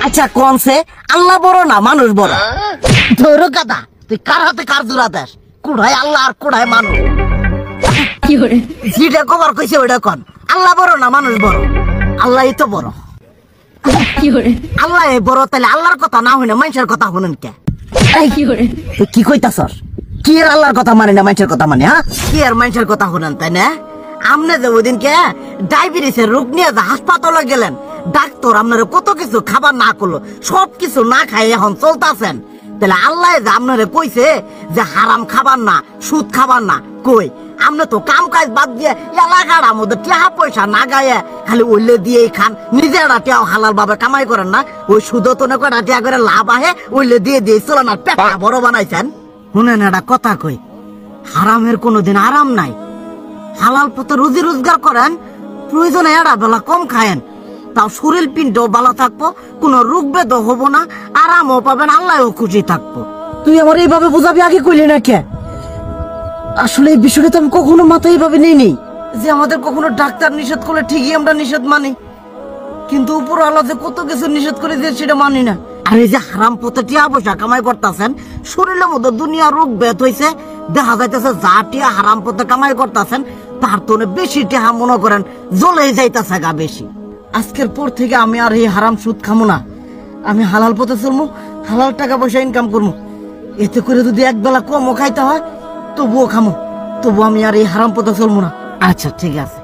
আচ্ছা কোনছে আল্লাহ বড় না মানুষ বড়? ধরো গাদা, তুই কার হাতে কার জোড়া দেশ? কুড়ায় আল্লাহ আর কুড়ায় মানুষ। যেটা কবার কইছে ওইটা কন। আল্লাহ বড় না মানুষ বড়? আল্লাহই তো বড়। আল্লাহ বড়, তাহলে আল্লাহর কথা না হইনা মানুষের কথা শুনেন কে? তুই কি কইতাছস? কি এর আল্লাহর কথা মানে না মানুষের কথা মানে? হ্যাঁ, কি আর মানুষের কথা শুনেন তাই না? আমনে যে ওইদিনকে ডায়াবেটিসের রোগ নিয়ে হাসপাতালে গেলেন, ডাক্তার আপনারা কত কিছু খাবার না করলো, সব কিছু না খাই এখন চলতেছেন। তাহলে আল্লাহ যে আপনারা কইছে যে হারাম খাবার না, সুদ খাবার না, কই আপনি তো কাম কাজ বাদ দিয়ে এলাকার মধ্যে টাকা পয়সা না গায়ে খালি ওইলে দিয়েই খান, নিজেরা টিয়াও হালাল ভাবে কামাই করেন না। ওই সুদ তো না কটা টিয়া করে লাভ আহে, ওইলে দিয়ে দিয়ে চলেন আর পেটটা বড় বানাইছেন। শুনেন একটা কথা কই, হারামের কোনোদিন আরাম নাই। হালাল পথে রুজি রোজগার করেন, প্রয়োজনে এড়া বেলা কম খায়েন, তাও শরীর পিণ্ডও ভালো থাকবো, কোনো রোগ বেদও হবো না, আরামও পাবেন, আল্লাহও খুশি থাকবো। তুই আমার এইভাবে বুঝাবি আগে কইলি না কে? আসলে এই বিষয়টা তো আমি কখনো মাথায় এইভাবে নিই যে আমাদের কখনো ডাক্তার নিষেধ করলে ঠিকই আমরা নিষেধ মানি, কিন্তু উপর আল্লাহ যে কত কিছু নিষেধ করে দিয়ে সেটা মানি না। আর এই যে হারাম পথে টিয়া পয়সা কামাই করতেছেন, শরীরের মধ্যে দুনিয়া রোগ বেদ হয়েছে, দেখা যাইতেছে যা টিয়া হারাম পথে কামাই করতেছেন তার তো বেশি টিয়া মনে করেন জ্বলেই যাইতেছে গা বেশি। আজকের পর থেকে আমি আর এই হারাম সুদ খামো না, আমি হালাল পথে চলবো, হালাল টাকা পয়সা ইনকাম করবো। এতে করে যদি এক বেলা কমও খাইতে হয় তবুও খামো, তবু আমি আর এই হারাম পথে চলবো না। আচ্ছা ঠিক আছে।